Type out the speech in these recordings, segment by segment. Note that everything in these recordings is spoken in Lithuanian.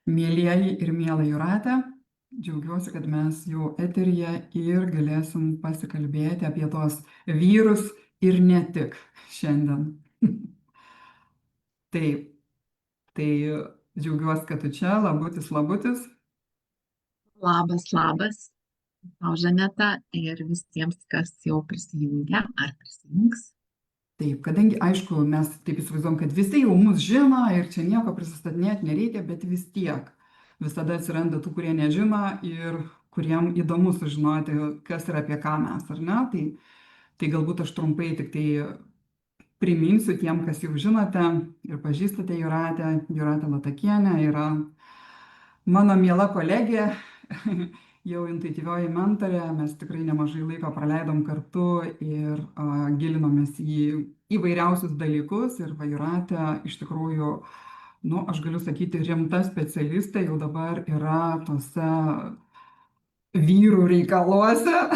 Mielieji ir miela Jūratė, džiaugiuosi, kad mes jau eteryje ir galėsim pasikalbėti apie tos vyrus ir ne tik šiandien. Taip, tai džiaugiuosi, kad tu čia, labutis, labutis. Labas, tau Žaneta ir visiems, kas jau prisijungia ar prisijungs. Taip, kadangi, aišku, mes taip įsivaizduom, kad visi jau mus žino ir čia nieko prisistatinėti nereikia, bet vis tiek visada atsiranda tų, kurie nežino ir kuriem įdomu sužinoti, kas yra apie ką mes, ar ne? Tai galbūt aš trumpai tik tai priminsiu tiem, kas jau žinote ir pažįstate Jūratę. Jūratė Latakienė yra mano miela kolegė, jau intuityvioji mentorė. Mes tikrai nemažai laiko praleidom kartu ir gilinomės į įvairiausius dalykus. Ir Jūratė iš tikrųjų, aš galiu sakyti, rimta specialistė jau dabar yra tose vyrų reikaluose,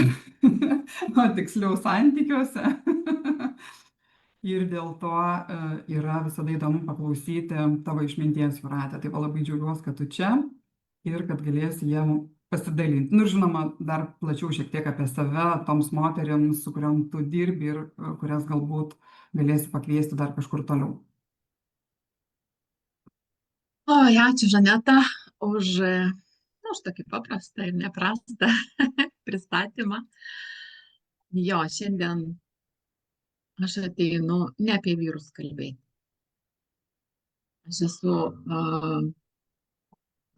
tiksliau santykiuose. Ir dėl to yra visada įdomu paklausyti tavo išminties, Jūratė. Tai labai džiaugiuosi, kad tu čia ir kad galėsi jiem pasidalinti. Ir žinoma, dar plačiau šiek tiek apie save, toms moteriams, su kuriuom tu dirbi ir kurias galbūt galėsi pakviesti dar kažkur toliau. Oi, ačiū Žaneta už tokį paprastą ir neprastą pristatymą. Jo, šiandien aš ateinu ne apie vyrus kalbėti. Aš esu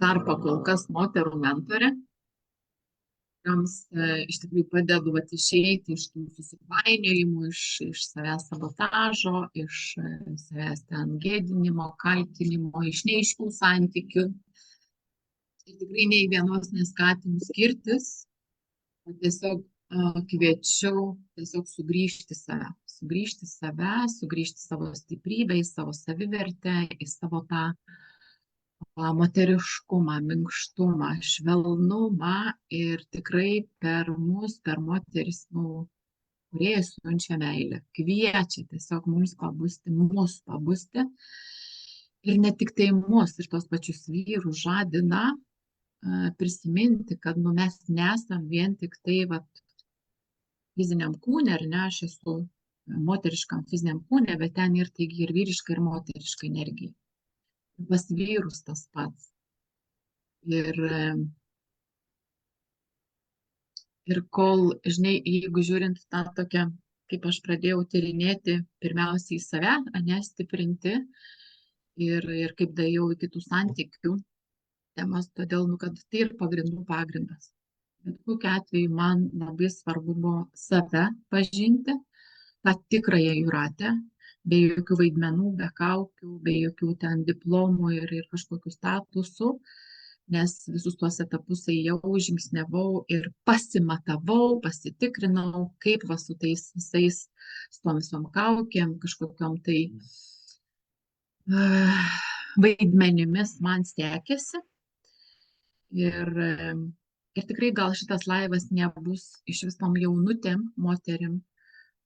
dar pakol kas moterų mentorė, kuriams iš tikrųjų padedu išeiti iš tų susipainiojimų, iš savęs sabotažo, iš savęs ten gėdinimo, kaltinimo, iš neaiškių santykių. Ir tikrai nei vienos neskatinu skirtis, o tiesiog kviečiu tiesiog sugrįžti save, sugrįžti savo stiprybę, į savo savivertę, į savo tą moteriškumą, minkštumą, švelnumą ir tikrai per mus, per moteris, kūrėjas siunčia meilę, kviečia tiesiog mums pabusti ir ne tik tai mus ir tos pačius vyrus žadina prisiminti, kad mes nesam vien tik tai fiziniam kūne, ar ne, aš esu moteriškam fiziniam kūne, bet ten ir taigi ir vyriška, ir moteriška energija. Pas vyrus tas pats. Ir kol, žinai, jeigu žiūrint tą tokią, kaip aš pradėjau tyrinėti, pirmiausiai save, stiprinti ir kaip daėjau į kitų santykių temas, todėl, kad tai ir pagrindų pagrindas. Bet kokiu atveju man labai svarbu buvo save pažinti, tą tikrąją Jūratę, be jokių vaidmenų, be kaukių, be jokių ten diplomų ir kažkokių statusų, nes visus tuos etapus jau žingsniavau ir pasimatavau, pasitikrinau, kaip su tais visais, su tom visom kaukėm, kažkokiom tai vaidmenimis man sekėsi. Ir tikrai gal šitas laivas nebus iš visom jaunutėm, moterim,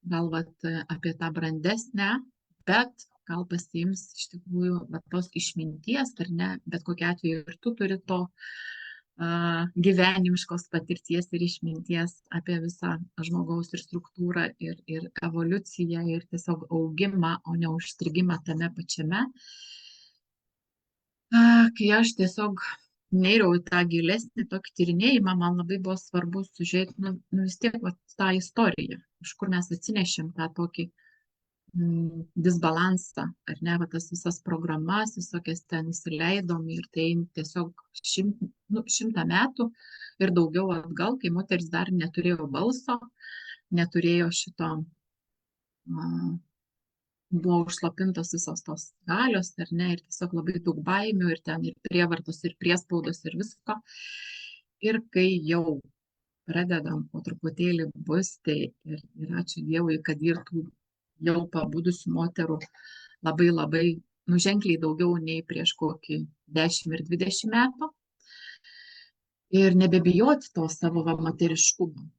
gal apie tą brandesnę, bet gal pasiims iš tikrųjų tos išminties, ar ne, bet kokiu atveju ir tu turi to gyvenimiškos patirties ir išminties apie visą žmogaus ir struktūrą ir evoliuciją ir tiesiog augimą, o ne užstrigimą tame pačiame. Kai aš tiesiog neiriau į tą gilesnį tokį tyrinėjimą, man labai buvo svarbu sužiūrėti, vis tiek tą istoriją, iš kur mes atsinešėm tą tokį disbalansą, ar ne, tas visas programas, visokias ten įsileidom ir tai tiesiog 100 metų ir daugiau atgal, kai moteris dar neturėjo balso, neturėjo šito, buvo užslopintos visos tos galios, ar ne, ir tiesiog labai daug baimių, ir ten ir prievartos, ir priespaudos, ir visko. Ir kai jau pradedam po truputėlį busti, ir ačiū Dievui, kad ir tų jau pabudusių moterų labai ženkliai daugiau nei prieš kokį 10 ir 20 metų. Ir nebebijoti to savo moteriškumo.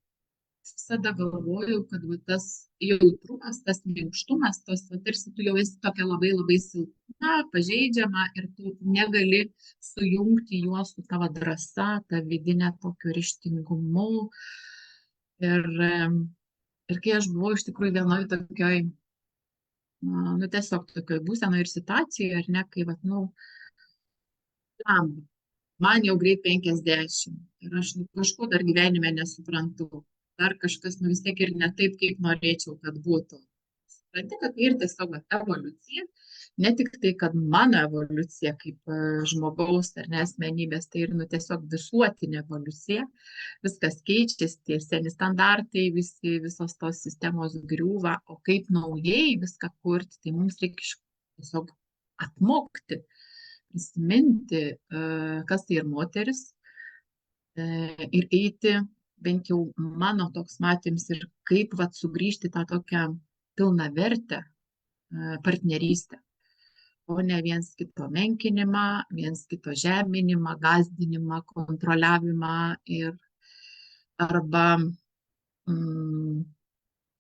visada galvojau, kad va, tas jautrumas, tas minkštumas, tos, va, tarsi tu jau esi tokia labai labai silpna, pažeidžiama ir tu negali sujungti juos su tavo drąsa, ta vidinė tokiu ryžtingumu. Ir kai aš buvau iš tikrųjų vienoj tokioj, nu tiesiog tokioj būsenoje ir situacijoje, ar ne, kai, va, nu, man jau greit 50 ir aš kažko dar gyvenime nesuprantu. Dar kažkas, nu vis tiek ir ne taip, kaip norėčiau, kad būtų. Supranti, kad tai ir tiesiog evoliucija, ne tik tai, kad mano evoliucija kaip žmogaus ar ne asmenybės, tai ir nu tiesiog visuotinė evoliucija. Viskas keičiasi, tie seni standartai, visos tos sistemos griūva, o kaip naujai viską kurti, tai mums reikia tiesiog atmokti, prisiminti, kas tai ir moteris, ir eiti, bent jau mano toks matymas, ir kaip vat sugrįžti tą tokią pilną vertę partnerystę, o ne viens kito menkinimą, viens kito žeminimą, gąsdinimą, kontroliavimą ir arba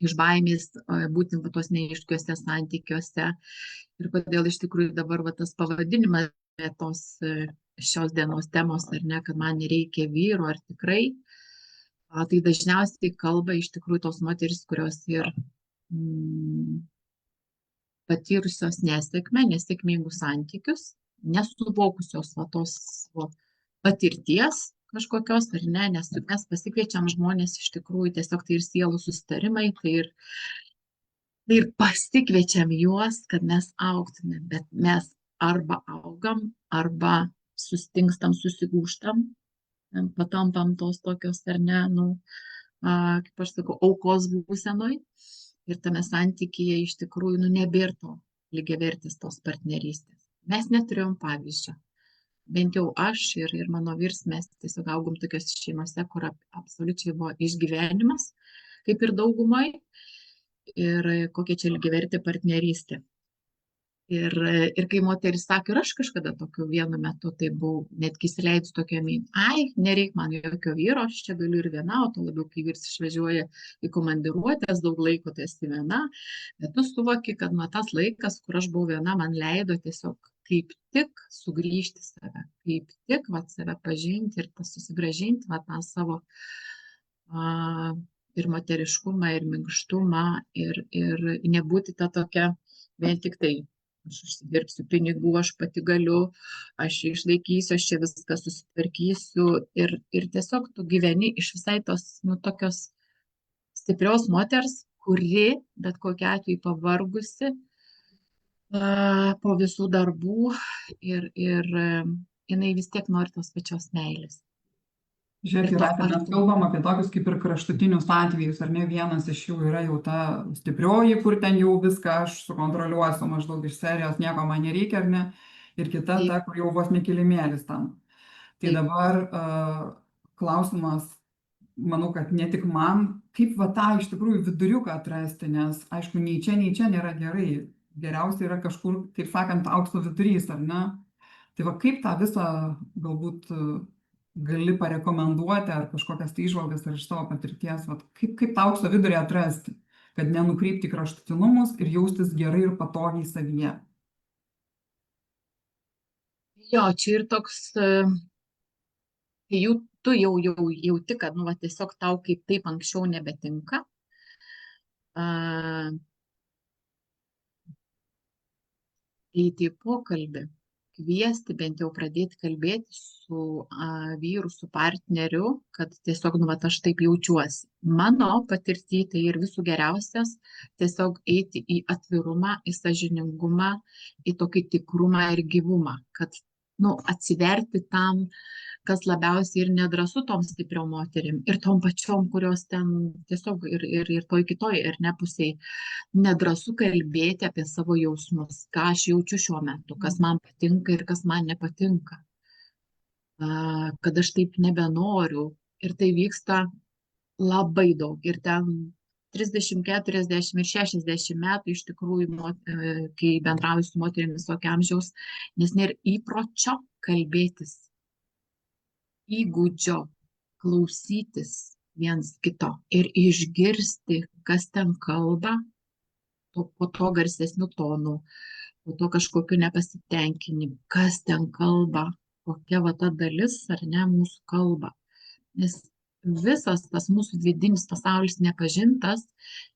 iš baimės būti tos neaiškiuose santykiuose. Ir kodėl iš tikrųjų dabar va, tas pavadinimas tos šios dienos temos, ar ne, kad man nereikia vyro, ar tikrai, tai dažniausiai kalba iš tikrųjų tos moteris, kurios ir patyrusios nesėkmingus santykius, nesuvokusios va, tos patirties kažkokios, ar ne, nes mes pasikviečiam žmonės iš tikrųjų tiesiog tai ir sielų susitarimai, tai ir pasikviečiam juos, kad mes augtume, bet mes arba augam, arba sustingstam, susigūžtam, patampam tos tokios, ar ne, nu, kaip aš sakau, aukos būsenoj ir tame santykyje iš tikrųjų, nu, nebėra to lygiavertės tos partnerystės. Mes neturėjom pavyzdžio. Bent jau aš ir mano vyras, mes tiesiog augom tokios šeimose, kur absoliučiai buvo išgyvenimas, kaip ir daugumai, ir kokia čia lygiavertė partnerystė. Ir kai moteris sakė, ir aš kažkada tokiu vienu metu, tai buvau netgi įsileidus tokią mintį, nereik man jokio vyro, aš čia galiu ir viena, o to labiau, kai vyras išvažiuoja į komandiruotės, daug laiko tai esi viena, bet tu suvoki, kad nuo tas laikas, kur aš buvau viena, man leido tiesiog kaip tik sugrįžti save, kaip tik vat, save pažinti ir susigrąžinti vat, tą savo ir moteriškumą, ir minkštumą, ir nebūti ta tokia vien tik tai. Aš užsidirbsiu pinigų, aš pati galiu, aš išlaikysiu, aš čia viską susitvarkysiu ir tiesiog tu gyveni iš visai tos, nu, tokios stiprios moters, kuri bet kokiu atveju pavargusi po visų darbų ir jinai vis tiek nori tos pačios meilės. Žiūrėk, Jūrate, mes kalbam apie tokius kaip ir kraštutinius atvejus, ar ne? Vienas iš jų yra jau ta stiprioji, kur ten jau viską aš sukontroliuosiu maždaug iš serijos, nieko man nereikia, ar ne? Ir kita ta, kur jau vos nekilimėlis tam. Tai dabar klausimas, manau, kad ne tik man, kaip va tą iš tikrųjų viduriuką atrasti, nes aišku, nei čia nėra gerai. Geriausia yra kažkur, taip sakant, aukso vidurys, ar ne? Tai va kaip tą visą galbūt gali parekomenduoti ar kažkokias tai įžvalgas ar iš savo patirties, vat, kaip tą aukso vidurį atrasti, kad nenukrypti į kraštutinumus ir jaustis gerai ir patogiai savyje. Jo, čia ir toks, tu jau jauti, kad nu, va, tiesiog tau kaip taip anksčiau nebetinka. Eiti į pokalbį, kviesti, bent jau pradėti kalbėti su vyru, su partneriu, kad tiesiog, nu, vat, aš taip jaučiuosi. Mano patirtį tai ir visų geriausias tiesiog eiti į atvirumą, į sąžiningumą, į tokį tikrumą ir gyvumą, kad, nu, atsiverti tam, kas labiausiai ir nedrąsu tom stipriom moterim ir tom pačiom, kurios ten tiesiog ir toj kitoj ir nepusiai nedrąsu kalbėti apie savo jausmus, ką aš jaučiu šiuo metu, kas man patinka ir kas man nepatinka, kad aš taip nebenoriu ir tai vyksta labai daug ir ten 30, 40 ir 60 metų iš tikrųjų, kai bendrauju su moterimis tokio amžiaus, nes nėra įpročio kalbėtis, įgūdžio klausytis, viens kito ir išgirsti, kas ten kalba, po to garsesnių tonų, po to kažkokiu nepasitenkinimu, kas ten kalba, kokia va ta dalis ar ne mūsų kalba. Nes visas tas mūsų vidinis pasaulis nepažintas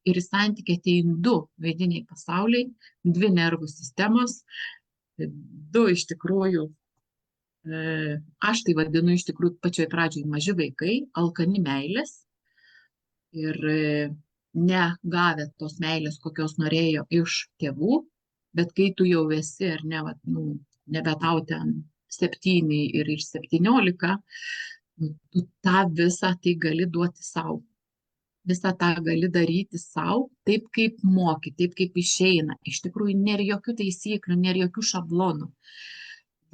ir į santykį ateina du vidiniai pasauliai, dvi nervų sistemos, du iš tikrųjų, aš tai vadinu iš tikrųjų pačioj pradžioj maži vaikai, alkani meilės ir negavę tos meilės, kokios norėjo iš tėvų, bet kai tu jau esi, ar ne, vat, nebe tau ten 7 ir 17, tu tą visą tai gali duoti savo. Visą tą gali daryti savo, taip kaip moki, taip kaip išeina. Iš tikrųjų, nėra jokių taisyklių, nėra jokių šablonų.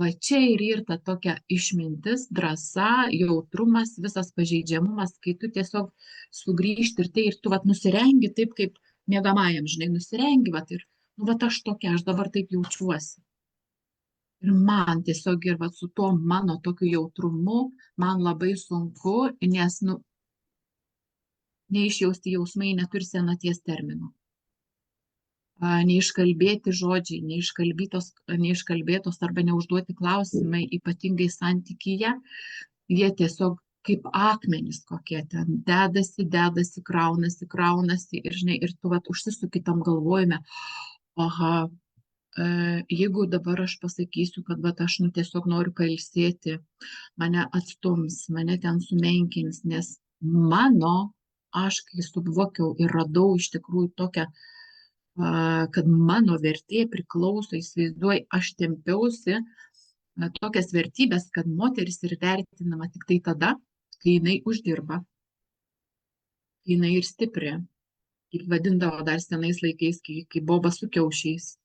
Va čia ir ta tokia išmintis, drąsa, jautrumas, visas pažeidžiamumas, kai tu tiesiog sugrįžti ir tai, ir tu vat nusirengi taip, kaip miegamajam, žinai, nusirengi, vat ir, vat aš tokia, aš dabar taip jaučiuosi. Ir man tiesiog ir vat su tuo mano tokiu jautrumu, man labai sunku, nes, neišjausti jausmai neturi senaties terminų. Neiškalbėti žodžiai, neiškalbėtos arba neužduoti klausimai, ypatingai santykyje, jie tiesiog kaip akmenys kokie ten dedasi, kraunasi ir, žinai, ir tu vat užsisuki tam galvojime, aha, jeigu dabar aš pasakysiu, kad vat aš tiesiog noriu pailsėti, mane atstums, mane ten sumenkins, nes aš kai suvokiau ir radau iš tikrųjų tokią, kad mano vertė priklauso, įsivaizduoju, aš tempiausi tokias vertybės, kad moteris ir vertinama tik tai tada, kai jinai uždirba, kai jinai ir stipri, kaip vadindavo dar senais laikais, kai boba su kiaušiais.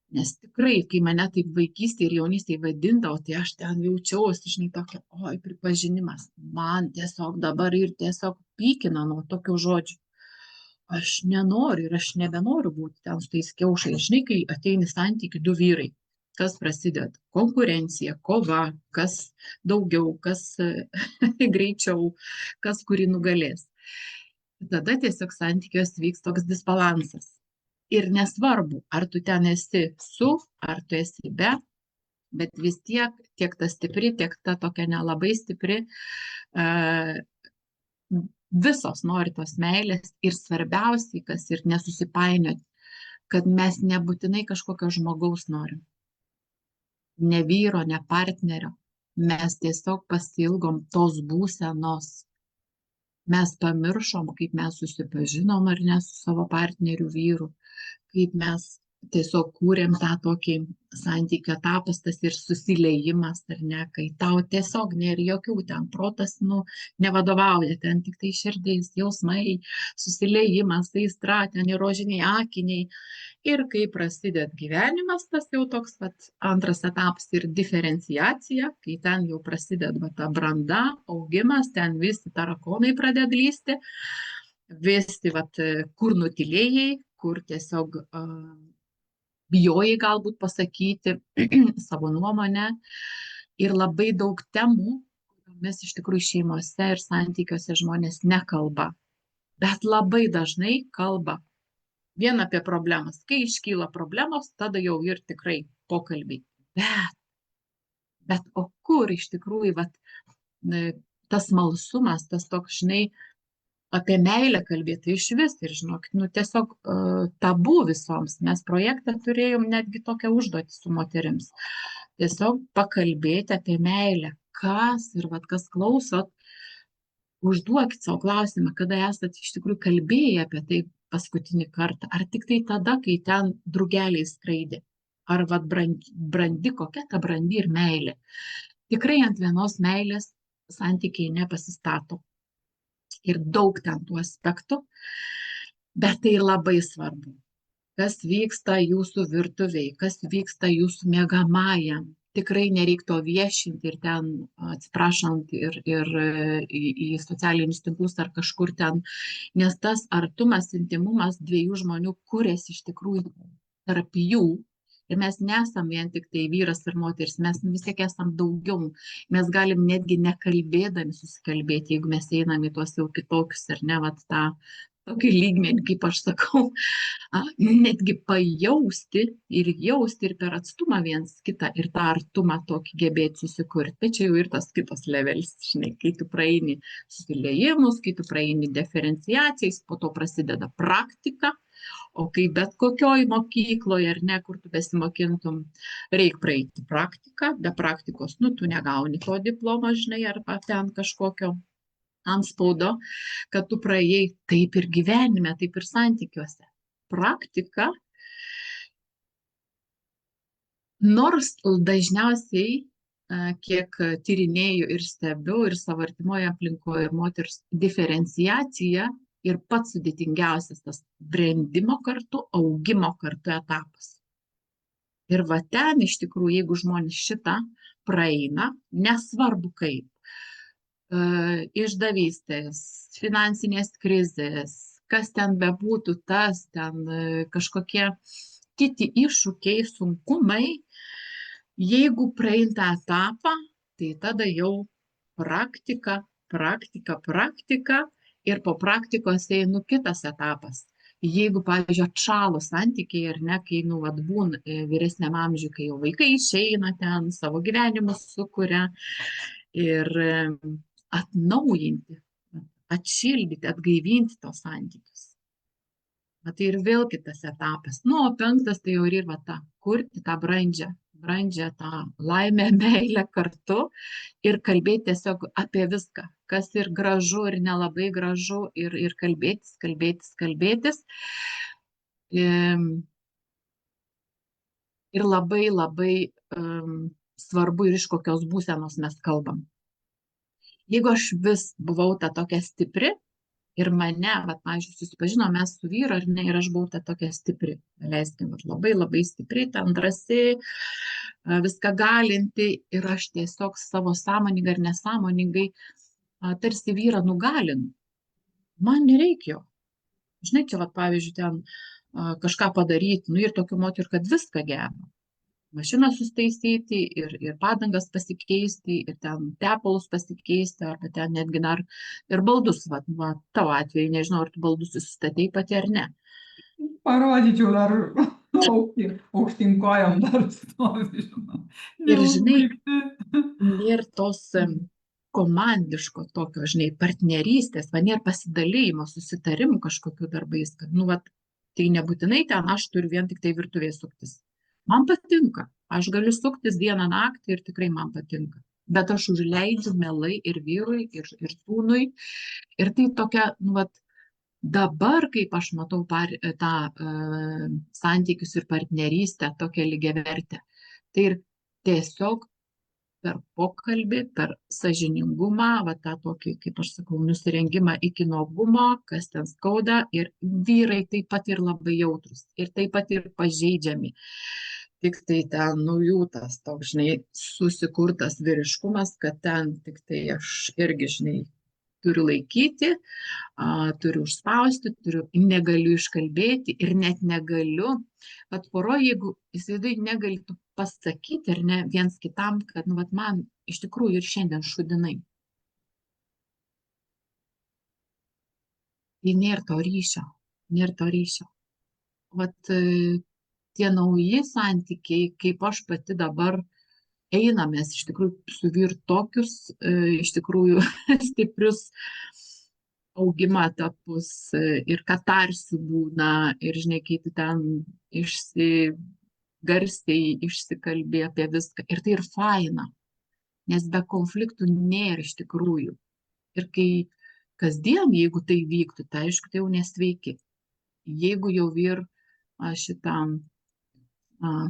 Nes tikrai, kai mane taip vaikystėje ir jaunystėje vadindavo, tai aš ten jaučiausi, žinai, tokia, pripažinimas. Man tiesiog dabar ir tiesiog pykina nuo tokių žodžių. Aš nenoriu ir aš nebenoriu būti ten su tais kiaušais. Žinai, kai ateini santykių du vyrai, kas prasideda? Konkurencija, kova, kas daugiau, kas greičiau, kas kurį nugalės. Tada tiesiog santykiuose vyks toks disbalansas. Ir nesvarbu, ar tu ten esi su, ar tu esi be, bet vis tiek ta stipri, tiek ta tokia nelabai stipri, visos nori tos meilės ir svarbiausiai, kas ir nesusipainioti, kad mes nebūtinai kažkokio žmogaus norim. Ne vyro, ne partnerio. Mes tiesiog pasiilgom tos būsenos. Mes pamiršom, kaip mes susipažinom ar ne su savo partneriu vyru, kaip mes tiesiog kūrėm tą tokį santykio etapas, tas ir susiliejimas, ar ne, kai tau tiesiog nėra jokių ten protas, nevadovauja, ten tik tai širdis, jausmai, susiliejimas, aistra, ten ir rožiniai akiniai. Ir kai prasideda gyvenimas, tas jau toks antras etapas ir diferenciacija, kai ten jau prasideda ta branda, augimas, ten visi tarakonai pradeda lysti, visi kur nutilėjai, kur tiesiog bijojai galbūt pasakyti savo nuomonę ir labai daug temų, kuriomis iš tikrųjų šeimose ir santykiuose žmonės nekalba, bet labai dažnai kalba vien apie problemas. Kai iškyla problemos, tada jau ir tikrai pokalbiai. Bet o kur iš tikrųjų tas smalsumas, tas toks, žinai, apie meilę kalbėti iš vis ir žinokit, tiesiog tabu visoms. Mes projektą turėjom netgi tokią užduotį su moterims. Tiesiog pakalbėti apie meilę. Kas ir kas klausot, užduokit savo klausimą, kada esate iš tikrųjų kalbėję apie tai paskutinį kartą. Ar tik tai tada, kai ten drugeliai skraidė. Ar brandi, kokia ta brandi ir meilė. Tikrai ant vienos meilės santykiai nepasistato. Ir daug ten tų aspektų, bet tai labai svarbu. Kas vyksta jūsų virtuviai, kas vyksta jūsų miegamajam. Tikrai nereiktų viešinti ir ten, atsiprašant, ir į socialinius tinklus ar kažkur ten, nes tas artumas, intimumas dviejų žmonių kuriasi iš tikrųjų tarp jų Ir mes nesam vien tik tai vyras ir moteris, mes vis tiek esam daugiau. Mes galim netgi nekalbėdami susikalbėti, jeigu mes einam į tuos jau kitokius, ar ne, vat tą tokį lygmenį, kaip aš sakau, netgi pajausti ir per atstumą viens kitą ir tą artumą tokį gebėti susikurti. Tai čia jau ir tas kitas levelis, žinai, kai tu praeini susiliejimus, kai tu praeini diferenciacijas, po to prasideda praktika, o kai bet kokioj mokykloje, ar ne, kur tu besimokintum, reikia praeiti praktiką, be praktikos, nu, tu negauni to diplomo, žinai, arba ten kažkokio antspaudo, kad tu praėjai, taip ir gyvenime, taip ir santykiuose. Praktika, nors dažniausiai, kiek tyrinėju ir stebiu, ir savo artimoje aplinkoje, ir moters diferenciacija ir pats sudėtingiausias tas brendimo kartu, augimo kartu etapas. Ir va ten iš tikrųjų, jeigu žmonės šitą praeina, nesvarbu kaip, išdavystės, finansinės krizės, kas ten bebūtų, tas ten kažkokie kiti iššūkiai, sunkumai, jeigu praeina tą etapą, tai tada jau praktika ir po praktikos eina kitas etapas. Jeigu, pavyzdžiui, atšalo santykiai, ar ne, kai, nu, vat, būna vyresniam amžiui, kai jau vaikai išeina ten, savo gyvenimus sukuria ir atnaujinti, atšildyti, atgaivinti tos santykius. Tai ir vėl kitas etapas. Nu, o 5 tai jau ir va ta, kurti tą brandžią tą laimę, meilę kartu ir kalbėti tiesiog apie viską, kas ir gražu, ir nelabai gražu, ir kalbėtis. Ir labai svarbu ir iš kokios būsenos mes kalbam. Jeigu aš vis buvau ta tokia stipri ir mane, vat, pavyzdžiui, susipažinom mes su vyru, ar ne, ir aš buvau ta tokia stipri, leiskim, labai stipri, ten drąsi, viską galinti, ir aš tiesiog savo sąmoningai ar nesąmoningai tarsi vyrą nugalinu. Man nereikia jo. Žinai, čia, vat, pavyzdžiui, ten kažką padaryti, nu ir tokių moterų, kad viską geba. Mašiną sustaisyti ir padangas pasikeisti, ir ten tepalus pasikeisti, arba ten netgi dar ir baldus. Va, tavo atveju, nežinau, ar tu baldus susistatei pati ar ne. Parodyčiau dar aukštyn kojom dar stovi, žinau. Ir žinai, nėra tos komandiško tokio, žinai, partnerystės, va, nėra pasidalymo, susitarimų kažkokių darbais, kad, nu, va, tai nebūtinai ten aš turiu vien tik tai virtuvėje suktis. Man patinka, aš galiu suktis dieną naktį ir tikrai man patinka, bet aš užleidžiu mielai ir vyrui, ir sūnui, ir tai tokia, nu, vat, dabar, kaip aš matau tą santykius ir partnerystę, tokią lygiavertę, tai ir tiesiog per pokalbį, per sąžiningumą, va tą tokį, kaip aš sakau, nusirengimą iki nuogumo, kas ten skauda, ir vyrai taip pat ir labai jautrus, ir taip pat ir pažeidžiami. Tik tai ten, nu, jų tas toks, žinai, susikurtas vyriškumas, kad ten tik tai aš irgi, žinai, turiu laikyti, turiu užspausti, negaliu iškalbėti ir net negaliu, kad poroje, jeigu įsivaizduoji, negali pasakyti ar ne viens kitam, kad, nu, vat, man iš tikrųjų ir šiandien šudinai. Tai nėra to ryšio. Vat tie nauji santykiai, kaip aš pati dabar einamės, iš tikrųjų su vyru tokius, iš tikrųjų stiprius augimo etapus, ir katarsių būna, ir, žinai, kai tu ten garsiai išsikalbė apie viską, ir tai ir faina, nes be konfliktų nėra iš tikrųjų. Ir kai kasdien, jeigu tai vyktų, tai aišku, tai jau nesveiki. Jeigu jau vyr šitam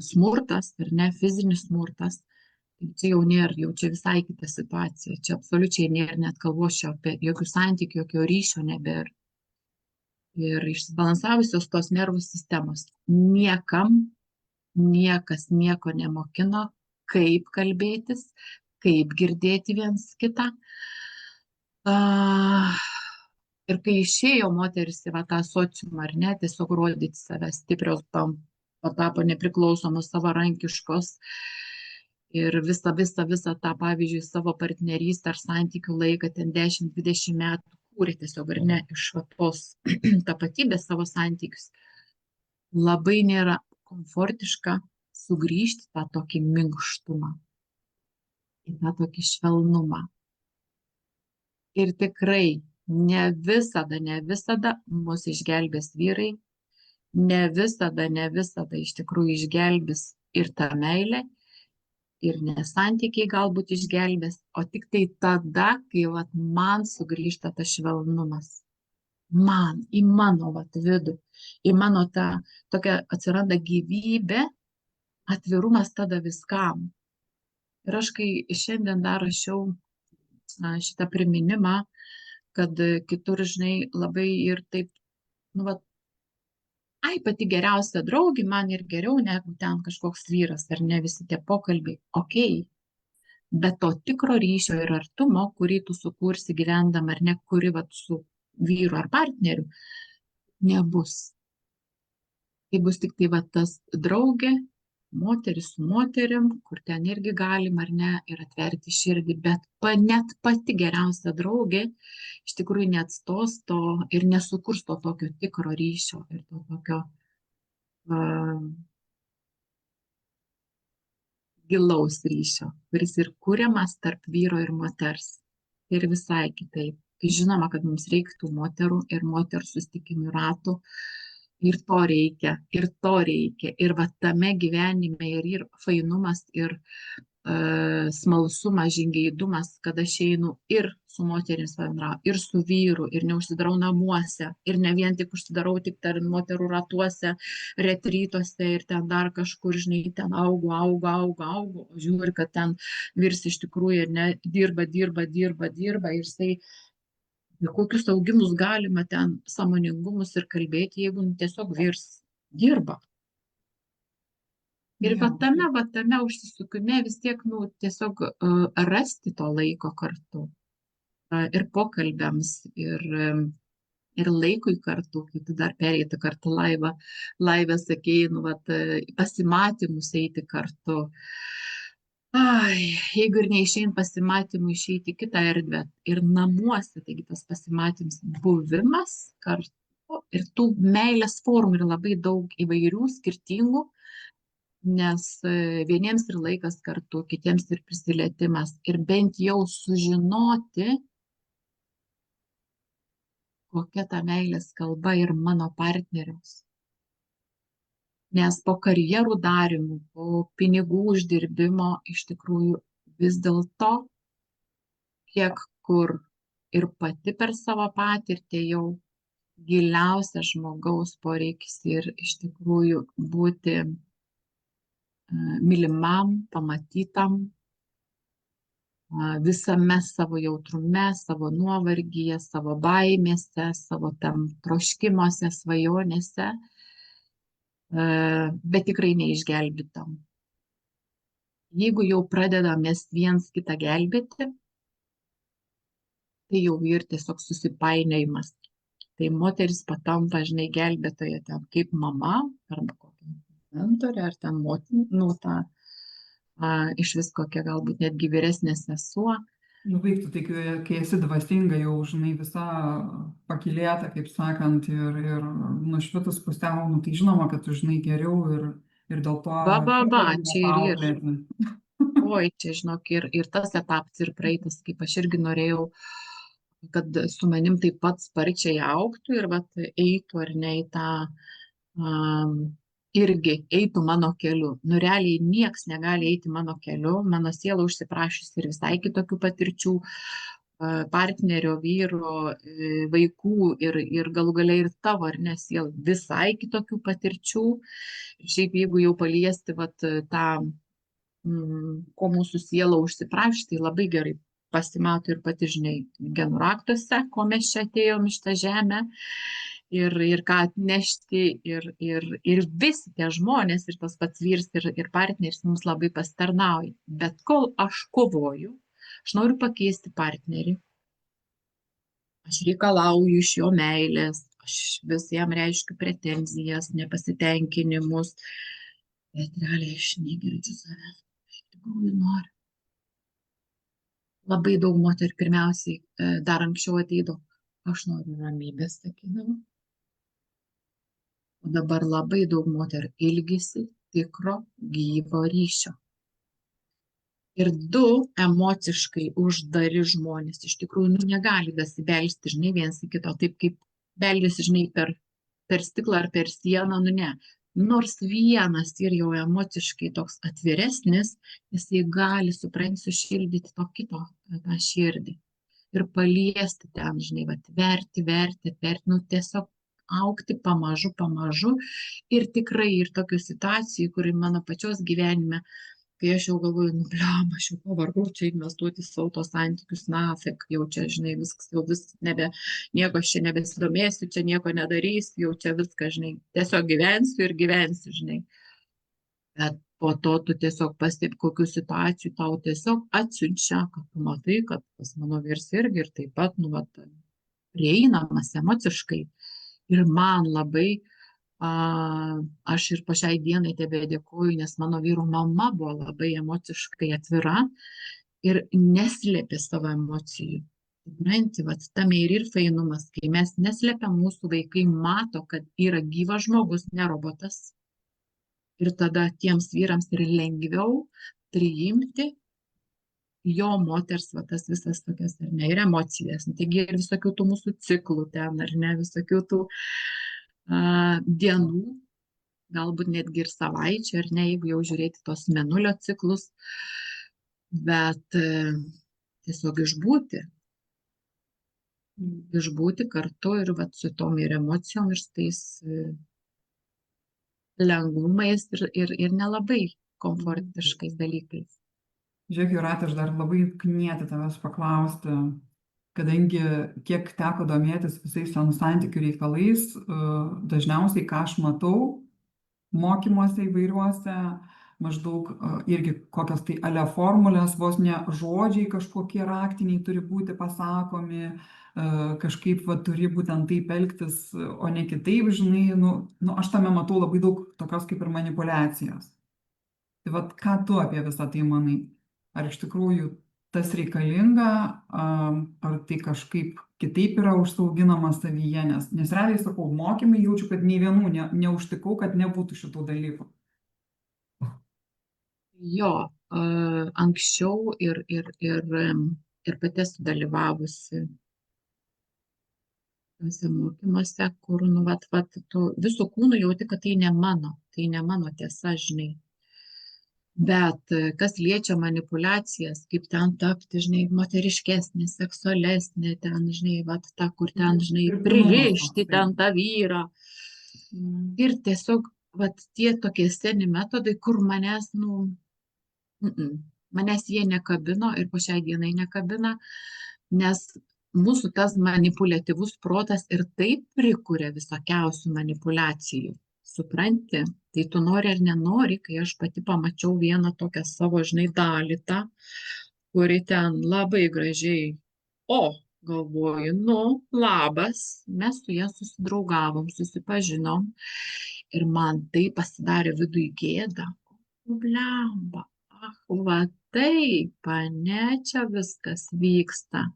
smurtas, ar ne, fizinis smurtas, tai čia jau nėra, jau čia visai kita situacija, čia absoliučiai nėra net kalbos apie jokių santykių, jokio ryšio nebėra. Ir išsibalansavusios tos nervų sistemos niekas nieko nemokino, kaip kalbėtis, kaip girdėti viens kitą. Ir kai išėjo moteris į tą sociumą, ar ne, tiesiog rodyti save stiprios patapo nepriklausomos, savarankiškos ir visą tą, pavyzdžiui, savo partnerystę ar santykių laiką, ten 10-20 metų kūrė tiesiog, ar ne, iš tos tapatybės savo santykius. Labai nėra komfortiška sugrįžti tą tokį minkštumą, į tą tokį švelnumą. Ir tikrai ne visada mus išgelbės vyrai, ne visada iš tikrųjų išgelbės ir ta meilė, ir nesantykiai galbūt išgelbės, o tik tai tada, kai vat, man sugrįžta tas švelnumas. Man, į mano vat, vidų, į mano tą tokia atsiranda gyvybė, atvirumas tada viskam. Ir aš kai šiandien dar rašiau šitą priminimą, kad kitur, žinai, labai ir taip, nu, vat, pati geriausia draugė, man ir geriau negu ten kažkoks vyras, ar ne visi tie pokalbiai, okei. Bet to tikro ryšio ir artumo, kurį tu sukursi gyvendama, ar ne, kuri vat, su vyru ar partneriu, nebus. Tai bus tik tai vat, tas draugė, moteris su moterim, kur ten irgi galim, ar ne, ir atverti širdį, bet net pati geriausia draugė iš tikrųjų neatstos to ir nesukurs to tokio tikro ryšio ir to tokio gilaus ryšio, kuris ir kuriamas tarp vyro ir moters. Ir visai kitaip. Tai žinoma, kad mums reiktų moterų ir moterų susitikimų ratų. Ir to reikia, ir to reikia. Ir va tame gyvenime ir fainumas, ir smalsumas, žingeidumas, kad aš einu ir su moterimis bendrauju, ir su vyru, ir neužsidarau namuose, ir ne vien tik užsidarau tik tarp moterų ratuose, retrytuose ir ten dar kažkur, žinai, ten augu, žiūri, kad ten vyrs iš tikrųjų ir ne, dirba ir jisai kokius augimus galima ten sąmoningumus ir kalbėti, jeigu tiesiog vyrs dirba. Ir va tame užsisukime vis tiek, nu, tiesiog rasti to laiko kartu. Ir pokalbiams, ir laikui kartu, kai tu dar pereiti kartu laivę sakėjai, nu, vat, pasimatymus eiti kartu. Jeigu ir neišein pasimatymų, išeiti į kitą erdvę ir namuose, taigi tas pasimatymas, buvimas kartu ir tų meilės formų yra labai daug įvairių, skirtingų, nes vieniems ir laikas kartu, kitiems ir prisilietimas ir bent jau sužinoti, kokia ta meilės kalba ir mano partneriaus. Nes po karjerų darimų, po pinigų uždirbimo iš tikrųjų vis dėlto kiek kur ir pati per savo patirtį jau giliausias žmogaus poreikis ir iš tikrųjų būti mylimam, pamatytam, visame savo jautrume, savo nuovargyje, savo baimėse, savo tam troškimuose, svajonėse, bet tikrai neišgelbėtam. Jeigu jau pradedamės viens kitą gelbėti, tai jau ir tiesiog susipainiojimas. Tai moteris patampa, žinai, gelbėtoja ten kaip mama, arba kokia mentorė, ar ten motina, nu, ta iš vis kokia galbūt netgi vyresnė sesuo. Nu, baigtų, tai kai esi dvasinga, jau, žinai, visa pakylėta, kaip sakant, ir nušvitus pusiau, nu, tai žinoma, kad tu žinai geriau ir dėl to Čia ir auklėti. Oi, čia, žinok, ir tas etapas ir praeitas, kaip aš irgi norėjau, kad su manim taip pat sparčiai augtų ir vat, eitų ar ne į tą irgi eitų mano keliu. Nu, realiai nieks negali eiti mano keliu, mano siela užsiprašys ir visai kitokių patirčių, partnerio, vyro, vaikų ir galų gale ir tavo, ar ne, siela, visai kitokių patirčių. Šiaip jeigu jau paliesti vat, tą, ko mūsų siela užsiprašys, tai labai gerai pasimato ir pati, žinai, genų raktuose, ko mes čia atėjom iš tą žemę. Ir ką atnešti, ir visi tie žmonės, ir tas pats vyrs, ir partneris mums labai pasitarnauja. Bet kol aš kovoju, aš noriu pakeisti partnerį, aš reikalauju iš jo meilės, aš vis jam reiškiu pretenzijas, nepasitenkinimus, bet realiai aš negirdžiu savęs. Iš tikrųjų noriu. Labai daug moterų pirmiausiai dar anksčiau ateidavo. Aš noriu ramybės, sakydavo. O dabar labai daug moterų ilgisi tikro gyvo ryšio. Ir du emociškai uždari žmonės iš tikrųjų negali dasibelsti, žinai, viens į kito, taip kaip beldžiasi, žinai, per stiklą ar per sieną, ne. Nors vienas ir jau emociškai toks atviresnis, jisai gali, supranti, sušildyti to kito tą širdį. Ir paliesti ten, žinai, verti, tiesiog augti pamažu. Ir tikrai ir tokių situacijų, kur mano pačios gyvenime, kai aš jau galvoju, bliam, aš jau pavargau čia investuoti savo tos santykius, nafik, jau čia, žinai, viskas, jau nieko aš čia nebesidomėsiu, čia nieko nedarysiu, jau čia viską, žinai, tiesiog gyvensiu, žinai. Bet po to tu tiesiog pastebi, kokių situacijų tau tiesiog atsiunčia, kad tu matai, kad pas mano vyras irgi ir taip pat, prieinamas emociškai. Ir man labai aš ir po šiai dienai tebedėkoju, nes mano vyro mama buvo labai emociškai atvira ir neslėpė savo emocijų. Supranti, tame ir fainumas, kai mes neslėpiam, mūsų vaikai mato, kad yra gyvas žmogus, ne robotas. Ir tada tiems vyrams yra lengviau priimti jo moters, tas visas tokias, ar ne, ir emocijas. Taigi ir visokių tų mūsų ciklų ten, ar ne, visokių tų dienų, galbūt netgi ir savaičių, ar ne, jeigu jau žiūrėti tos mėnulio ciklus, bet tiesiog išbūti kartu ir su tom ir emocijom, ir tais lengvumais ir nelabai komfortiškais dalykais. Žiūrėk, Jūratė, aš dar labai knieti tavęs paklausti, kadangi kiek teko domėtis visais santykių reikalais, dažniausiai, ką aš matau mokymuose įvairiuose, maždaug irgi kokios tai ale formulės, vos ne žodžiai kažkokie raktiniai turi būti pasakomi, kažkaip turi būtent taip elgtis, o ne kitaip, žinai, aš tame matau labai daug tokios kaip ir manipulacijos. Tai ką tu apie visą tai manai? Ar iš tikrųjų tas reikalinga, ar tai kažkaip kitaip yra užsiauginama savyje, nes realiai sakau, mokymai jaučiu, kad nei vienų neužtikau, kad nebūtų šitų dalykų. Jo, anksčiau ir pati esu dalyvavusi tose mokymuose, kur, tu visų kūnų jauti, kad tai ne mano tiesa, žinai. Bet kas liečia manipulacijas, kaip ten tapti, žinai, moteriškesnė, seksualesnė, ten, žinai, ta, kur ten, žinai, pririšti ten tą vyrą. Ir tiesiog, tie tokie seni metodai, kur manęs jie nekabino ir po šiai dienai nekabina, nes mūsų tas manipuliatyvus protas ir taip prikuria visokiausių manipulacijų. Supranti, tai tu nori ar nenori, kai aš pati pamačiau vieną tokią savo, žinai, dalį tą, kuri ten labai gražiai, galvoju, labas, mes su ją susidraugavom, susipažinom ir man tai pasidarė viduje gėda. Blemba, taip, ane, čia viskas vyksta.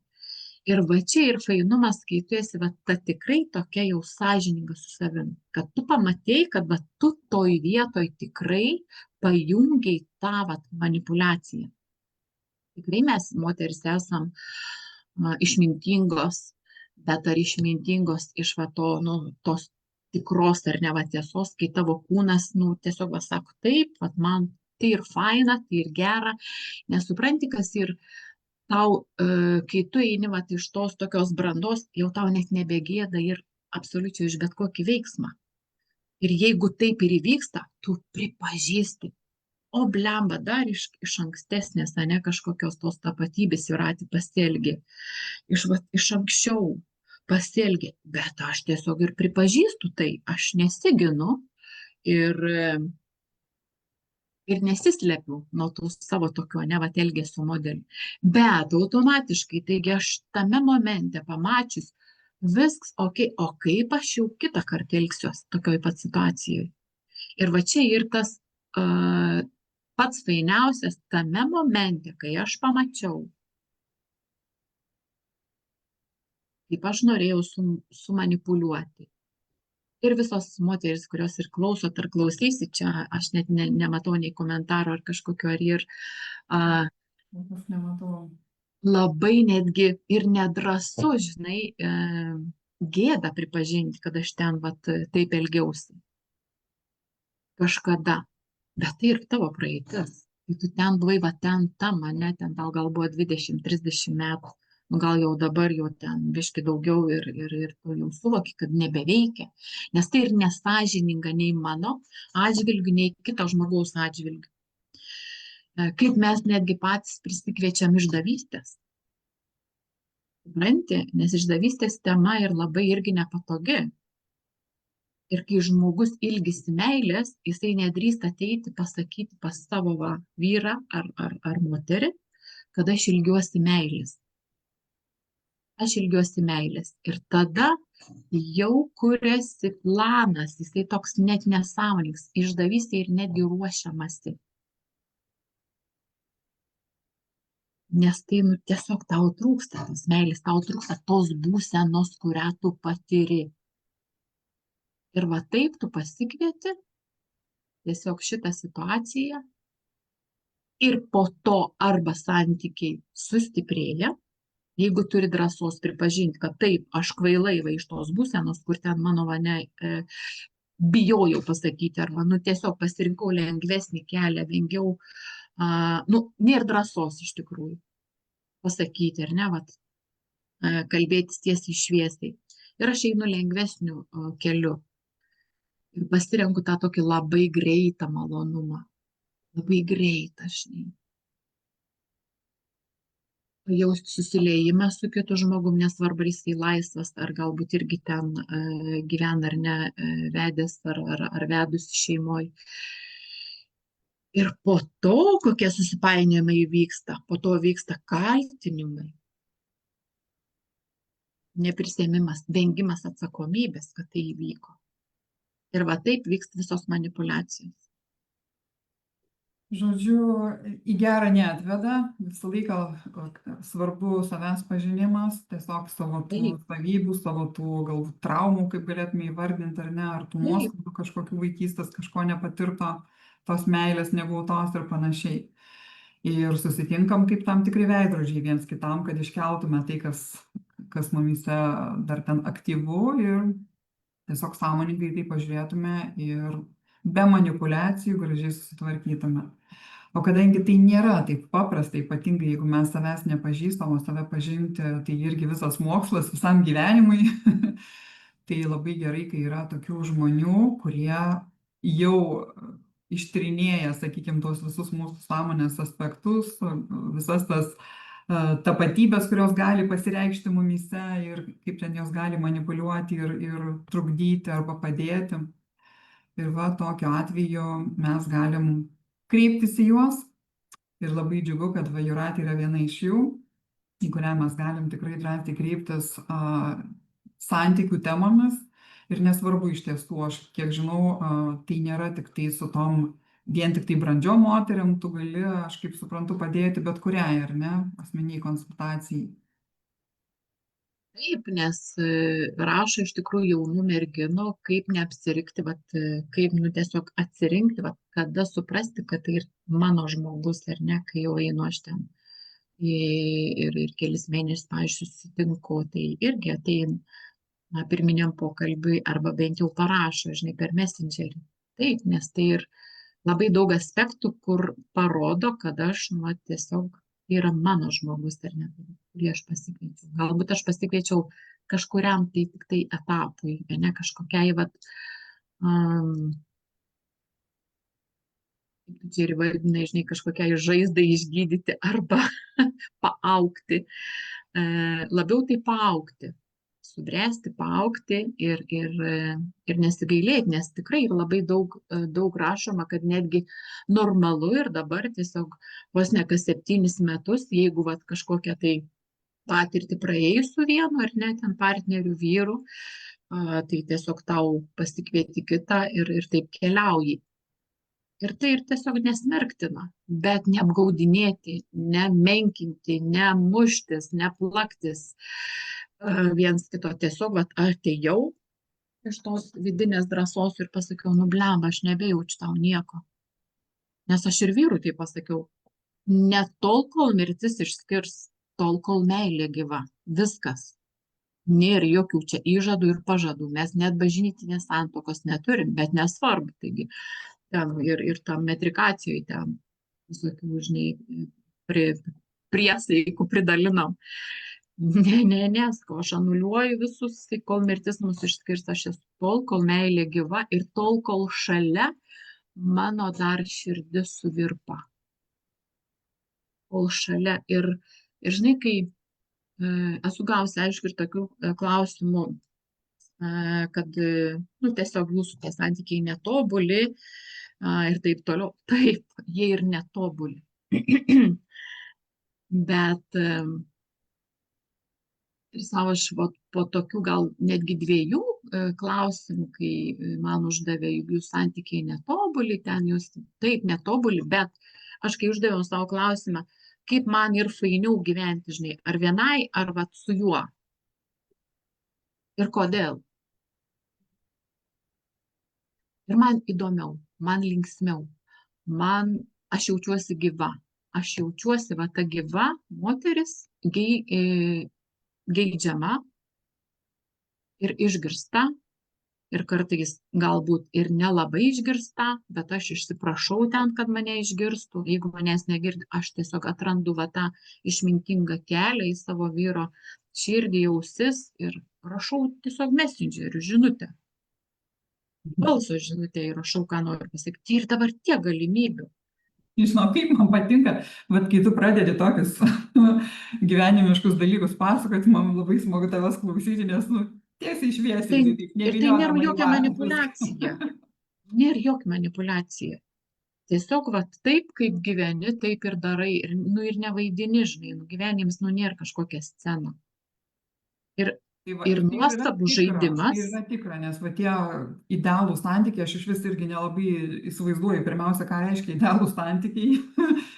Ir čia ir fainumas, kai tu esi ta tikrai tokia jau sąžininga su savim, kad tu pamatėjai, kad tu toj vietoj tikrai pajungiai tą manipulaciją. Tikrai mes, moteris, esam išmintingos, bet ar išmintingos iš tos tikros ar ne tiesos, kai tavo kūnas, tiesiog sako, taip, man tai ir faina, tai ir gera, nesupranti, kas ir tau, kai tu eini iš tos tokios brandos, jau tau net nebegėda ir absoliučiai iš bet kokį veiksmą. Ir jeigu taip ir įvyksta, tu pripažįsti, blemba, dar iš ankstesnės, ne kažkokios tos tapatybės Jūratė pasielgė, iš anksčiau pasielgė, bet aš tiesiog ir pripažįstu tai, aš nesiginu ir nesislepiu nuo tų savo tokio elgesio modelių. Bet automatiškai, taigi aš tame momente pamačius, viskas, o kaip aš jau kitą kartą elgsiuos tokioj pat situacijoje. Ir čia ir tas pats fainiausias tame momente, kai aš pamačiau, kaip aš norėjau sumanipuliuoti. Ir visos moterys, kurios ir klausot ar klausysi, čia aš net nematau nei komentaro ar kažkokio, ar ir Aš nematau. labai netgi ir nedrąsu, žinai, gėda pripažinti, kad aš ten vat, taip elgiausi. Kažkada. Bet tai ir tavo praeitis. Tai tu ten buvai, va ten tam, ne, ten gal buvo 20-30 metų. Nu, gal jau dabar jau ten biški daugiau ir tu jau suvoki, kad nebeveikia. Nes tai ir nesąžininga nei mano atžvilgiu, nei kito žmogaus atžvilgiu. Kaip mes netgi patys prisikviečiam išdavystės. Supranti, nes išdavystės tema ir labai irgi nepatogi. Ir kai žmogus ilgisi meilės, jisai nedrįsta ateiti pasakyti pas savo vyrą ar moterį, kad aš ilgiuosi meilės. Aš ilgiuosi meilės. Ir tada jau kuriasi planas, jisai toks net nesąmoningas, išdavystė ir netgi ruošiamasi. Nes tai tiesiog tau trūksta tos meilės, tau trūksta tos būsenos, kurią tu patiri. Ir va taip tu pasikvieti tiesiog šitą situaciją ir po to arba santykiai sustiprėja, jeigu turi drąsos pripažinti, kad taip, aš kvailai va iš tos būsenos, kur ten mano bijojau pasakyti, arba tiesiog pasirinkau lengvesnį kelią, vengiau, nėra drąsos iš tikrųjų pasakyti, ar ne, kalbėtis tiesiai šviesiai. Ir aš einu lengvesniu keliu. Ir pasirenku tą tokį labai greitą malonumą. Labai greitą, žinai. Jausti susiliejimą su kitu žmogum, nesvarbu, jisai laisvas, ar galbūt irgi ten gyvena ar ne, vedęs ar vedusi šeimoje. Ir po to, kokie susipainiojimai vyksta, po to vyksta kaltinimai, neprisėmimas, vengimas atsakomybės, kad tai įvyko. Ir va taip vyksta visos manipulacijos. Žodžiu, į gerą neatveda, visą laiką svarbu savęs pažinimas, tiesiog savo tų savybių, savo tų galbūt traumų, kaip galėtume įvardinti, ar ne, ar tų nuoskaudų kažkokių vaikystės, kažko nepatirto, tos meilės negautos ir panašiai. Ir susitinkam kaip tam tikri veidrodžiai viens kitam, kad iškeltume tai, kas mumyse dar ten aktyvu ir tiesiog sąmoningai tai pažiūrėtume ir be manipulacijų gražiai susitvarkytume. O kadangi tai nėra taip paprasta, ypatingai jeigu mes savęs nepažįstam, o save pažinti, tai irgi visas mokslas visam gyvenimui, tai labai gerai, kai yra tokių žmonių, kurie jau ištyrinėja, sakykime, tos visus mūsų sąmonės aspektus, visas tas tapatybės, kurios gali pasireikšti mumyse ir kaip ten jos gali manipuliuoti ir trukdyti arba padėti. Ir va, tokiu atveju mes galim kreiptis į juos. Ir labai džiugu, kad va Jūratė yra viena iš jų, į kurią mes galim tikrai drąsiai kreiptis santykių temomis. Ir nesvarbu iš tiesų, aš kiek žinau, tai nėra tik tai su tom vien tik tai brandžiom moteriam, tu gali, aš kaip suprantu, padėti bet kuriai, ar ne, asmeniai konsultacijai. Taip, nes rašo iš tikrųjų jaunų merginų, kaip neapsirikti, kaip tiesiog atsirinkti, kada suprasti, kad tai ir mano žmogus, ar ne, kai jau einu aš ten ir kelis mėnesius, pavyzdžiui, susitinku, tai irgi ateina pirminiam pokalbiui arba bent jau parašo, žinai, per Messengerį. Taip, nes tai ir labai daug aspektų, kur parodo, kad aš tiesiog tai yra mano žmogus, ar ne, kurį aš pasikviečiau. Galbūt aš pasikviečiau kažkuriam tai tik tai etapui, ne kažkokiai, čia ir vadina, žinai, kažkokiai žaizdai išgydyti arba paaugti. Labiau tai paaugti, subręsti, paaugti ir nesigailėti, nes tikrai labai daug rašoma, kad netgi normalu ir dabar tiesiog vos ne kas 7 metus, jeigu kažkokią tai patirtį praėjus su vienu ar ne ten partneriu vyru, tai tiesiog tau pasikvieti kitą ir taip keliauji. Ir tai ir tiesiog nesmerktina, bet neapgaudinėti, nemenkinti, nemuštis, neplaktis viens kito. Tiesiog vat, atėjau iš tos vidinės drąsos ir pasakiau, nu blemba, aš nebejaučiu tau nieko. Nes aš ir vyrui tai pasakiau, ne tol, kol mirtis išskirs, tol, kol meilė gyva. Viskas. Nėra jokių čia įžadų ir pažadų. Mes net bažnytinės santuokos neturim, bet nesvarbu. Taigi, ten ir tam metrikacijoje ten visokių, žinai, priesaikų pridalinam. Ne, sakau, aš anuliuoju visus, kol mirtis mus išskirs, aš esu tol, kol meilė gyva ir tol, kol šalia mano dar širdis suvirpa. Kol šalia. Ir žinai, kai esu gausi, aišku, ir tokių klausimų, kad, nu, tiesiog jūsų tie santykiai netobuli ir taip toliau. Taip, jie ir netobuli. Bet ir savo aš po tokių gal netgi 2 klausimų, kai man uždavė, juk jūs santykiai netobuli, ten jūs taip netobuli, bet aš kai uždaviau savo klausimą, kaip man ir fainiau gyventi, žinai, ar vienai, ar vat su juo. Ir kodėl. Ir man įdomiau, man linksmiau, aš jaučiuosi gyva. Aš jaučiuosi, va ta gyva moteris, geidžiama ir išgirsta. Ir kartais galbūt ir nelabai išgirsta, bet aš išsiprašau ten, kad mane išgirstų. Jeigu manęs negirdi, aš tiesiog atrandu va tą išmintingą kelią į savo vyro širdį, ausis ir rašau tiesiog messengeriu žinutę. Balso žinutę įrašau, ką noriu pasakyti. Ir dabar tiek galimybių. Žinau, kaip man patinka, vat kai tu pradedi tokius gyvenimiškus dalykus pasakoti, man labai smagu tavęs klausyti, nes, nu, tiesiai šviesiai. Ir tai nėra jokia manipuliacija. Nėra jokia manipuliacija. Tiesiog va taip, kaip gyveni, taip ir darai. Ir, nu, ir nevaidini, žinai, nu, gyvenimas, nu, nėra kažkokia scena. Ir nuostabų žaidimas. Tai yra tikra, nes va tie idealų santykiai, aš iš vis irgi nelabai įsivaizduoju, pirmiausia, ką reiškia idealų santykiai,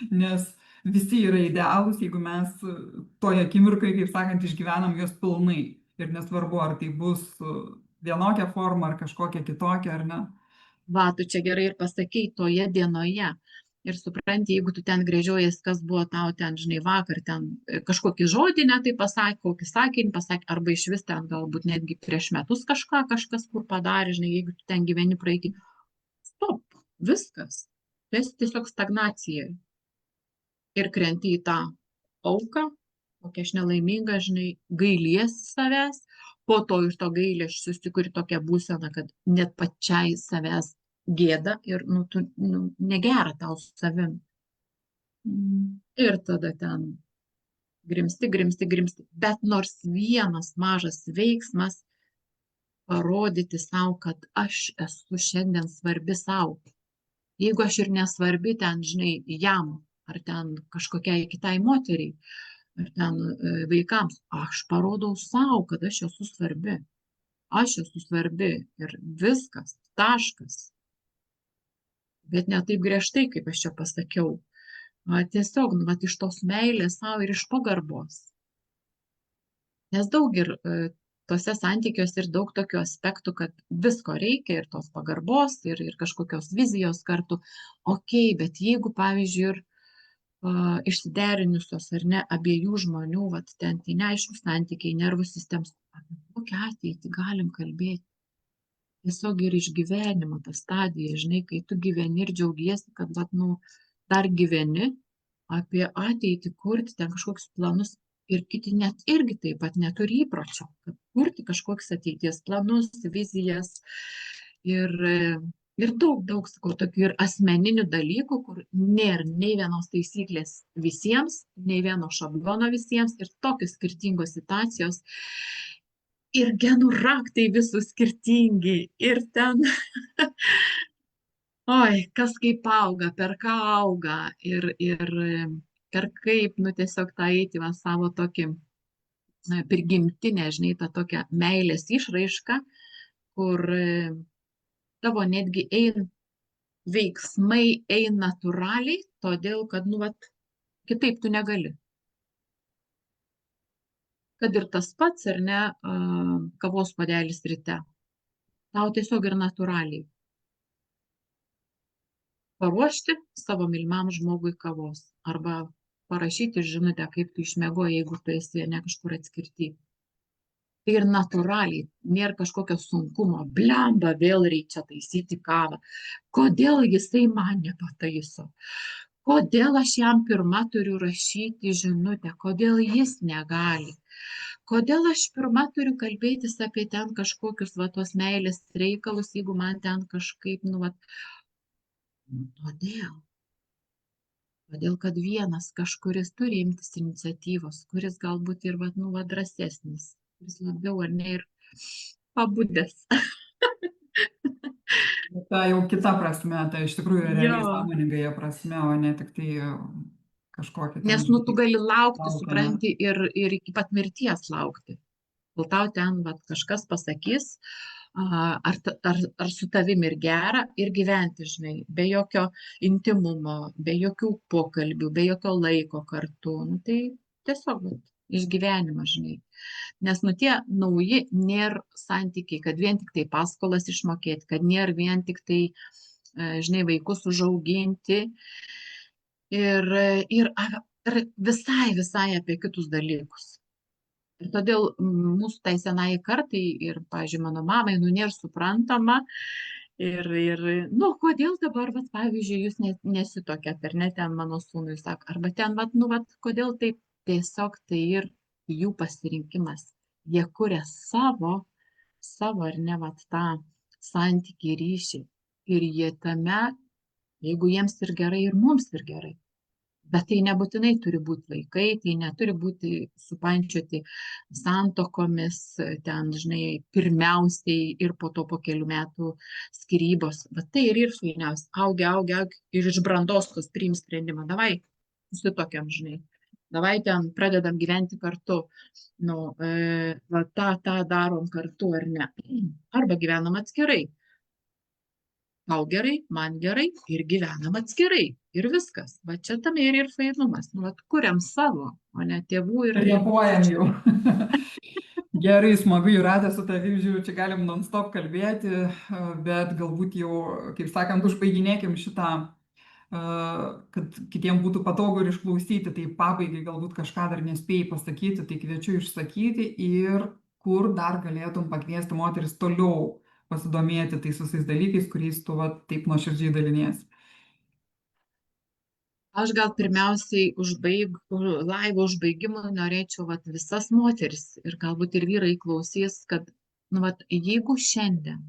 nes visi yra idealūs, jeigu mes toje akimirkai, kaip sakant, išgyvenam juos pilnai. Ir nesvarbu, ar tai bus vienokia forma, ar kažkokia kitokia, ar ne. Va, tu čia gerai ir pasakei, toje dienoje. Ir supranti, jeigu tu ten gręžiojies, kas buvo tau ten, žinai, vakar, ten kažkokį žodį netai pasakė, kokį sakinį pasakė, arba iš vis ten galbūt netgi prieš metus kažkas kur padarė, žinai, jeigu tu ten gyveni praeitį. Stop, viskas. Tu esi tiesiog stagnacija. Ir krenti į tą auką, kokia aš nelaiminga, žinai, gailiesi savęs, po to iš to gailesčio susikuri tokią būseną, kad net pačiai savęs gėda ir, nu, tu, nu, negera tau su savim. Ir tada ten grimsti. Bet nors vienas mažas veiksmas parodyti savo, kad aš esu šiandien svarbi savo. Jeigu aš ir nesvarbi ten, žinai, jam, ar ten kažkokiai kitai moteriai, ar ten vaikams, aš parodau savo, kad aš esu svarbi. Aš esu svarbi ir viskas, taškas. Bet ne taip griežtai, kaip aš čia pasakiau. Tiesiog, nu, iš tos meilės savo ir iš pagarbos. Nes daug ir tose santykiuose ir daug tokių aspektų, kad visko reikia ir tos pagarbos, ir kažkokios vizijos kartu. Ok, bet jeigu, pavyzdžiui, ir išsiderinusios ar ne abiejų žmonių, vat ten tai neaiškus santykiai, nervų sistems, apie kokią ateitį galim kalbėti. Tiesiog ir išgyvenimo tą stadiją, žinai, kai tu gyveni ir džiaugiesi, kad, vat, nu, dar gyveni, apie ateitį kurti ten kažkokius planus ir kiti net irgi taip pat neturi įpročio, kad kurti kažkokius ateities planus, vizijas ir daug, sakau, tokių ir asmeninių dalykų, kur nėra nei vienos taisyklės visiems, nei vieno šablono visiems ir tokios skirtingos situacijos. Ir genų raktai visų skirtingi. Ir ten, oi, kas kaip auga, per ką auga. Ir per kaip, nu, tiesiog tą eiti va savo tokį prigimtinę, žinai, tą tokią meilės išraišką, kur tavo netgi veiksmai eina natūraliai, todėl kad, nu, vat, kitaip tu negali. Kad ir tas pats, ar ne, kavos puodelis ryte. Tau tiesiog ir natūraliai paruošti savo mylimam žmogui kavos arba parašyti žinutę, kaip tu išmiegojai, jeigu tu esi ne kažkur atskirti. Tai ir natūraliai, nėra kažkokio sunkumo, blemba, vėl reikia taisyti kavą. Kodėl jisai man nepataiso? Kodėl aš jam pirmą turiu rašyti žinutę? Kodėl jis negali? Kodėl aš pirmą turiu kalbėtis apie ten kažkokius va tos meilės reikalus, jeigu man ten kažkaip, nu, va, todėl. Todėl, kad vienas kažkuris turi imtis iniciatyvos, kuris galbūt ir, va, nu, va, drąsesnis, kuris labiau ar ne ir pabudęs. Ta jau kita prasme, tai iš tikrųjų realiai Jo. sąmoningąją prasme, o ne tik tai kažkokia ten Nes, nu, tu gali laukti, laukiame. supranti, ir iki pat mirties laukti. Kol tau ten, va, kažkas pasakys, ar su tavim ir gera, ir gyventi, žinai, be jokio intimumo, be jokių pokalbių, be jokio laiko kartu. Nu, tai tiesiog, va, išgyvenimas, žinai. Nes, nu, tie nauji nėra santykiai, kad vien tik tai paskolas išmokėti, kad nėra vien tik tai, žinai, vaikus užauginti ir visai apie kitus dalykus. Ir todėl mūsų tai senai kartai ir, pavyzdžiui, mano mamai, nu, nėra suprantama ir nu, kodėl dabar, vat, pavyzdžiui, jūs nesitokėt, ar ne, ten mano sūnui sako, arba ten, vat, nu, vat, kodėl taip, tiesiog tai ir jų pasirinkimas. Jie kuria savo, ar ne, vat, tą santykį ryšį ir jie tame, jeigu jiems ir gerai, ir mums ir gerai. Bet tai nebūtinai turi būti vaikai, tai neturi būti supančioti santokomis, ten, žinai, pirmiausiai ir po to po kelių metų skyrybos. Bet tai ir fainiausia. Augi ir iš brandos tos priims sprendimą. Davai, susitokiam, žinai. Davai ten pradedam gyventi kartu. Nu, va, tą darom kartu ar ne. Arba gyvenam atskirai. Tau gerai, man gerai ir gyvenam atskirai. Ir viskas. Va čia tam ir fainumas. Nu, vat, kuriam savo, o ne tėvų ir... Repuojam jau. Gerai, smagu, Jūrate, su tavim žiūriu, čia galim non-stop kalbėti, bet galbūt jau, kaip sakant, užbaiginėkim šitą, kad kitiem būtų patogu ir išklausyti. Tai pabaigai galbūt kažką dar nespėjai pasakyti, tai kviečiu išsakyti ir kur dar galėtum pakviesti moteris toliau pasidomėti tais visais dalykais, kuriais tu va, taip nuoširdžiai daliniesi. Aš gal pirmiausiai laivo užbaigimui norėčiau vat, visas moteris ir galbūt ir vyrai klausys, kad nu, vat, jeigu šiandien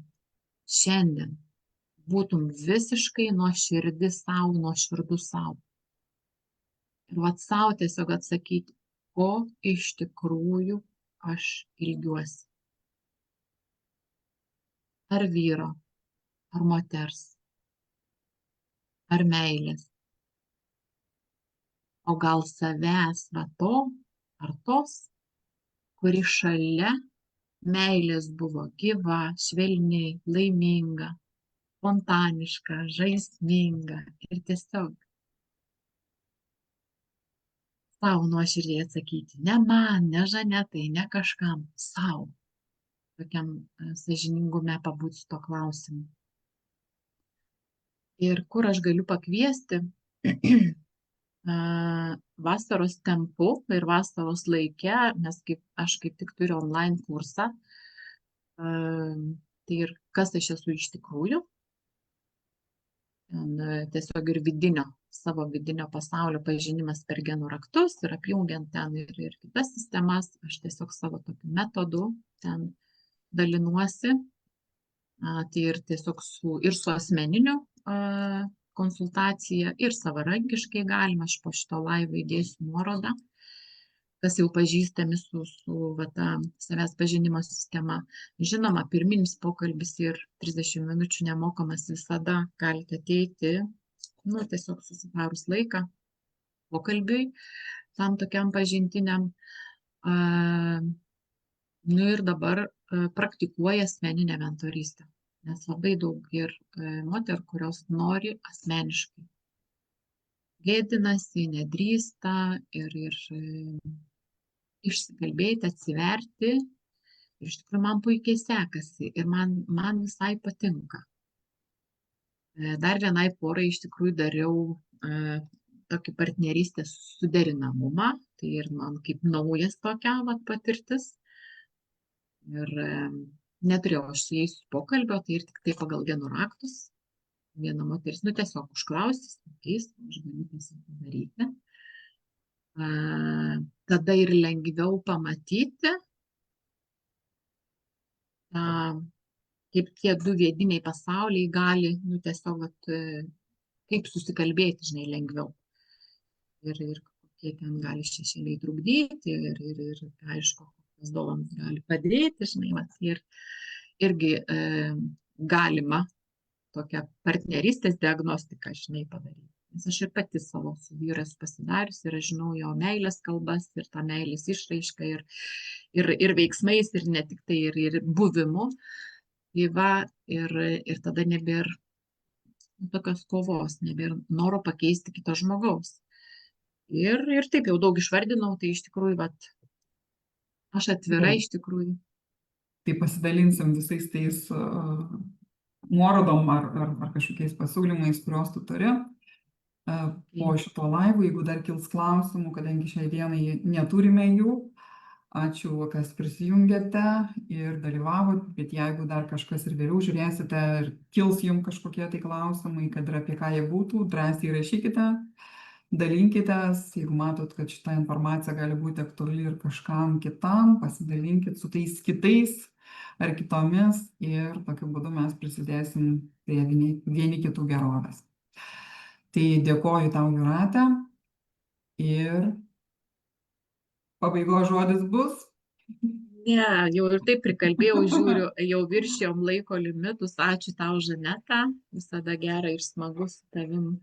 būtum visiškai nuoširdus savo ir vat savo tiesiog atsakyti, ko iš tikrųjų aš ilgiuosi. Ar vyro, ar moters, ar meilės. O gal savęs va to ar tos, kuri šalia meilės buvo gyva, švelni, laiminga, spontaniška, žaisminga ir tiesiog savo nuoširdžiai atsakyti, ne man, ne Žanetai, ne kažkam, savo, tokiam sąžiningume pabūti su to klausimu. Ir kur aš galiu pakviesti vasaros tempu ir vasaros laike, nes aš kaip tik turiu online kursą, tai ir kas aš esu iš tikrųjų, tiesiog ir savo vidinio pasaulio pažinimas per genų raktus ir apjungiant ten ir kitas sistemas, aš tiesiog savo tokiu metodu ten dalinuosi, tai ir tiesiog su asmeniniu konsultacija ir savarankiškai galima, aš po šito laivo įdėsiu nuorodą, kas jau pažįstami su va, ta savęs pažinimo sistema. Žinoma, pirminis pokalbis ir 30 minučių nemokamas visada galite ateiti, nu, tiesiog susitarus laiką pokalbiui, tam tokiam pažintiniam. Nu ir dabar praktikuoja asmeninę mentorystę. nes labai daug ir moterų, kurios nori asmeniškai. Gėdinasi, nedrįsta ir išsikalbėti, atsiverti. Ir iš tikrųjų man puikiai sekasi ir man visai patinka. Dar vienai porai iš tikrųjų dariau tokį partnerystės suderinamumą, tai ir man kaip naujas tokia patirtis. Ir neturėjau aš su jais pokalbio, tai ir tik tai pagal genų raktus. Viena moteris, tiesiog užklausys, kokiais, aš galiu tiesiog padaryti. Tada ir lengviau pamatyti, kaip tie du vidiniai pasauliai gali, tiesiog, kaip susikalbėti, žinai, lengviau. Ir kokie ten gali šešėliai trukdyti, ir aišku, kokios dovanos gali padėti, žinai, ir irgi galima tokią partnerystės diagnostiką, žinai, padaryti. Nes aš ir pati savo su vyras pasidarius ir aš žinau jo meilės kalbas ir tą meilės išraišką ir veiksmais ir ne tik tai ir buvimu. Tai va, ir tada nebėra tokios kovos, nebėra noro pakeisti kito žmogaus. Ir taip jau daug išvardinau, tai iš tikrųjų, aš atvira iš tikrųjų. Tai pasidalinsim visais tais nuorodom ar kažkokiais pasiūlymais, kuriuos tu turi po šito laivo, jeigu dar kils klausimų, kadangi šiai dienai neturime jų. Ačiū, kas prisijungėte ir dalyvavot, bet jeigu dar kažkas ir vėliau žiūrėsite ir kils jums kažkokie tai klausimai, kad ir apie ką jie būtų, drąsiai rašykite, dalinkitės, jeigu matot, kad šita informacija gali būti aktuali ir kažkam kitam, pasidalinkit su tais kitais ar kitomis ir tokiu būdu mes prisidėsim prie vieni kitų gerovės. Tai dėkoju tau, Jūrate, ir pabaigos žodis bus? Ne, jau ir taip prikalbėjau, žiūriu, jau viršijom laiko limitus. Ačiū tau, Žaneta, visada gera ir smagu su tavim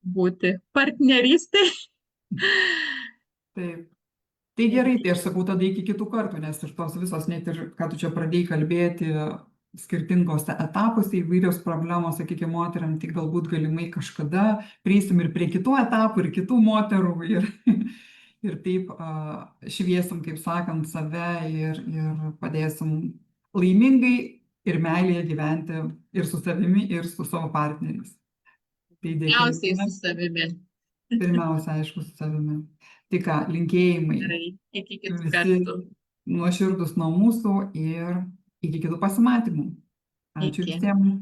būti partnerystėj. Taip. Tai gerai, tai aš sakau tada iki kitų kartų, nes ir tos visos, net ir ką tu čia pradėjai kalbėti, skirtingose etapuose įvairios problemos, sakykime, moteriam, tai galbūt galimai kažkada prieisim ir prie kitų etapų, ir kitų moterų, ir taip šviesim, kaip sakant, save ir padėsim laimingai ir meilėje gyventi ir su savimi, ir su savo partneriais. Tai Pirmiausiai su savimi. Pirmiausia, aišku, su savimi. Tai ką, linkėjimai. Gerai, iki kitų Visi kartų. nuoširdus nuo mūsų ir iki kitų pasimatymų. Ačiū Iki. visiems.